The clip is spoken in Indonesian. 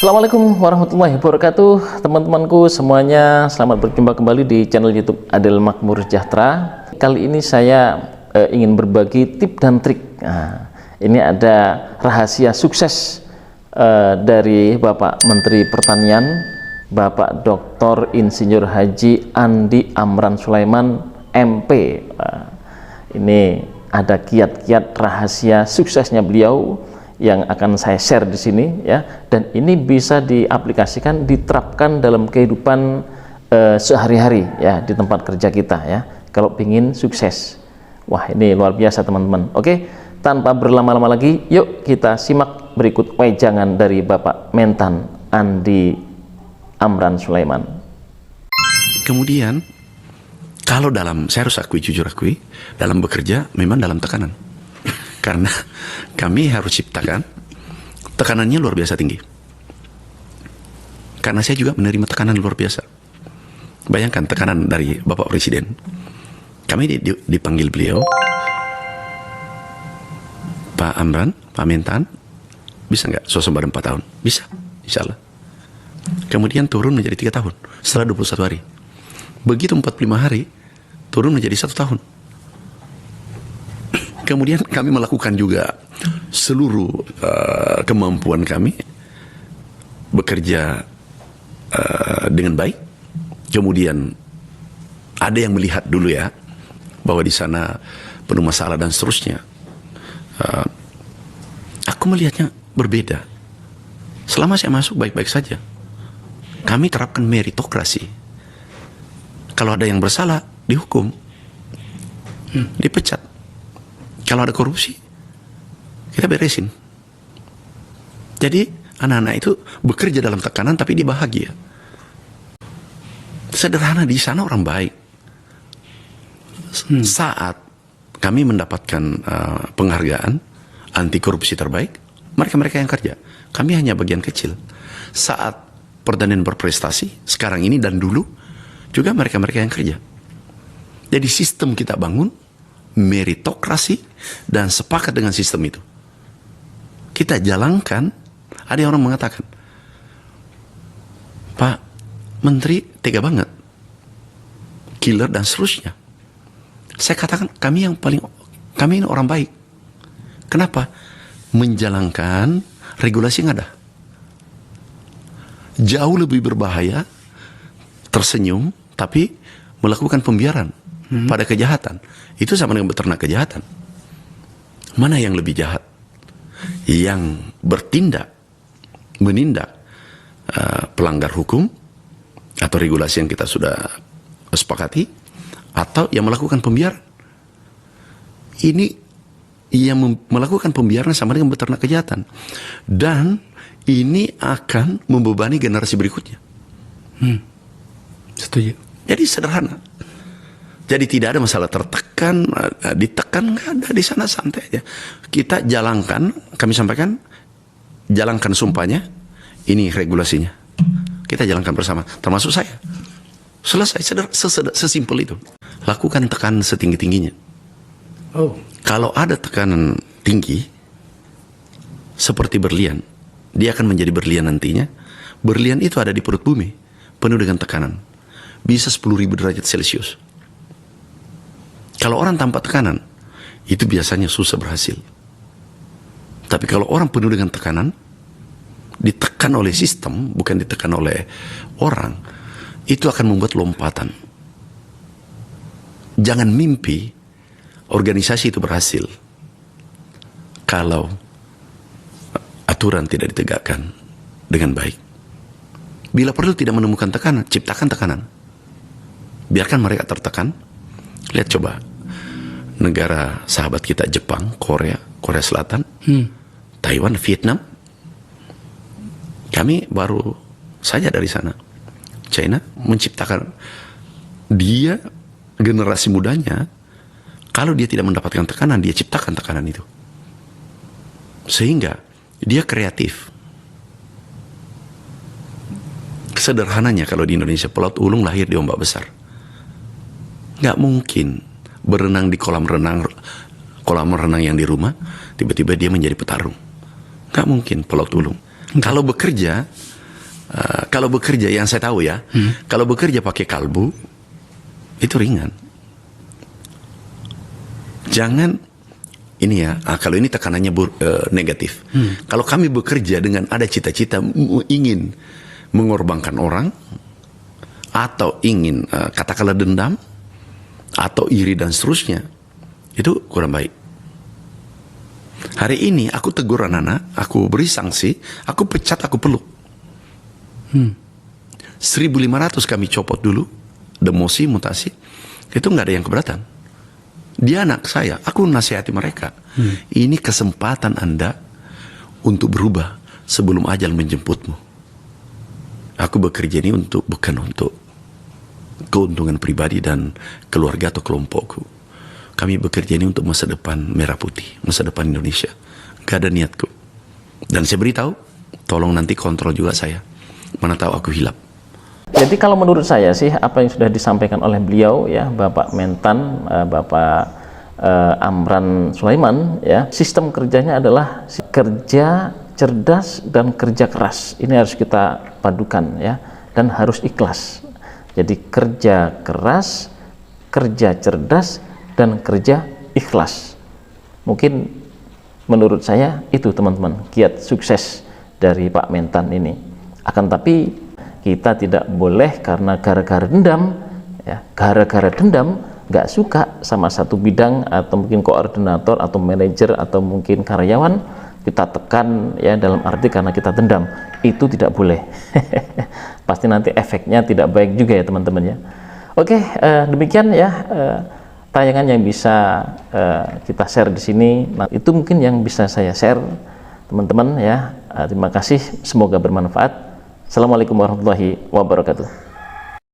Assalamualaikum warahmatullahi wabarakatuh, teman-temanku semuanya. Selamat berjumpa kembali di channel YouTube Adil Makmur Sejahtera. Kali ini saya ingin berbagi tip dan trik. Nah, ini ada rahasia sukses dari Bapak Menteri Pertanian, Bapak Dr. Insinyur Haji Andi Amran Sulaiman MP. Ini ada kiat-kiat rahasia suksesnya beliau yang akan saya share di sini ya, dan ini bisa diaplikasikan, diterapkan dalam kehidupan sehari-hari ya, di tempat kerja kita ya, kalau ingin sukses. Wah, ini luar biasa teman-teman. Oke, tanpa berlama-lama lagi, yuk kita simak berikut wejangan dari Bapak Mentan Andi Amran Sulaiman. Kemudian kalau saya harus jujur akui, dalam bekerja memang dalam tekanan. Karena kami harus ciptakan tekanannya luar biasa tinggi. Karena saya juga menerima tekanan luar biasa. Bayangkan tekanan dari Bapak Presiden. Kami dipanggil beliau, Pak Amran, Pak Mentan, bisa nggak swasembada 4 tahun? Bisa, insya Allah. Kemudian turun menjadi 3 tahun, setelah 21 hari. Begitu 45 hari, turun menjadi 1 tahun. Kemudian kami melakukan juga seluruh kemampuan kami bekerja dengan baik. Kemudian ada yang melihat dulu ya bahwa di sana penuh masalah dan seterusnya. Aku melihatnya berbeda. Selama saya masuk baik-baik saja. Kami terapkan meritokrasi. Kalau ada yang bersalah dihukum, dipecat. Kalau ada korupsi, kita beresin. Jadi anak-anak itu bekerja dalam tekanan tapi dia bahagia. Sederhana, di sana orang baik. Saat kami mendapatkan penghargaan anti korupsi terbaik, mereka-mereka yang kerja. Kami hanya bagian kecil. Saat pertanian berprestasi, sekarang ini dan dulu, juga mereka-mereka yang kerja. Jadi sistem kita bangun meritokrasi dan sepakat dengan sistem itu. Kita jalankan. Ada orang mengatakan, Pak Menteri tega banget, killer dan seterusnya. Saya katakan kami ini orang baik. Kenapa? Menjalankan regulasi yang ada. Jauh lebih berbahaya tersenyum tapi melakukan pembiaran pada kejahatan. Itu sama dengan beternak kejahatan. Mana yang lebih jahat? Yang menindak pelanggar hukum atau regulasi yang kita sudah sepakati, atau yang melakukan pembiaran? Ini yang melakukan pembiaran sama dengan beternak kejahatan, dan ini akan membebani generasi berikutnya. Setuju. Jadi sederhana. Jadi tidak ada masalah tertekan, ditekan, nggak ada, di sana santai aja. Kita jalankan, kami sampaikan, jalankan sumpahnya, ini regulasinya. Kita jalankan bersama, termasuk saya. Selesai, sesimpel itu. Lakukan tekanan setinggi-tingginya. Oh. Kalau ada tekanan tinggi, seperti berlian, dia akan menjadi berlian nantinya. Berlian itu ada di perut bumi, penuh dengan tekanan. Bisa 10.000 derajat Celcius. Kalau orang tanpa tekanan, itu biasanya susah berhasil. Tapi kalau orang penuh dengan tekanan, ditekan oleh sistem, bukan ditekan oleh orang, itu akan membuat lompatan. Jangan mimpi organisasi itu berhasil kalau aturan tidak ditegakkan dengan baik. Bila perlu tidak menemukan tekanan, ciptakan tekanan. Biarkan mereka tertekan. Lihat coba negara sahabat kita, Jepang, Korea Selatan, Taiwan, Vietnam. Kami baru saja dari sana. China menciptakan, dia generasi mudanya, kalau dia tidak mendapatkan tekanan, dia ciptakan tekanan itu. Sehingga dia kreatif. Sederhananya kalau di Indonesia, pelaut ulung lahir di ombak besar. Nggak mungkin berenang di kolam renang yang di rumah, tiba-tiba dia menjadi petarung. Nggak mungkin pelaut ulung. Kalau bekerja, Kalau bekerja yang saya tahu ya, kalau bekerja pakai kalbu itu ringan. Jangan ini ya, kalau ini tekanannya negatif. Kalau kami bekerja dengan ada cita-cita ingin mengorbankan orang, atau ingin katakanlah dendam, atau iri dan seterusnya, itu kurang baik. Hari ini aku tegur anak-anak, aku beri sanksi, aku pecat, aku peluk. 1.500 kami copot dulu, demosi, mutasi, itu nggak ada yang keberatan. Dia anak saya, aku nasihati mereka. Ini kesempatan Anda untuk berubah sebelum ajal menjemputmu. Aku bekerja ini bukan untuk keuntungan pribadi dan keluarga atau kelompokku. Kami bekerja ini untuk masa depan merah putih, masa depan Indonesia. Gak ada niatku. Dan saya beritahu, tolong nanti kontrol juga saya. Mana tahu aku hilap. Jadi kalau menurut saya sih, apa yang sudah disampaikan oleh beliau ya, Bapak Mentan, Bapak Amran Sulaiman ya, sistem kerjanya adalah kerja cerdas dan kerja keras. Ini harus kita padukan ya, dan harus ikhlas. Jadi kerja keras, kerja cerdas, dan kerja ikhlas. Mungkin menurut saya itu teman-teman kiat sukses dari Pak Mentan ini. Akan tapi kita tidak boleh karena gara-gara dendam ya, gara-gara dendam nggak suka sama satu bidang atau mungkin koordinator atau manajer atau mungkin karyawan, kita tekan ya dalam arti karena kita dendam. Itu tidak boleh. Pasti nanti efeknya tidak baik juga ya teman-teman ya. Oke, demikian ya tayangan yang bisa kita share di sini. Nah, itu mungkin yang bisa saya share teman-teman ya. Terima kasih, semoga bermanfaat. Assalamualaikum warahmatullahi wabarakatuh.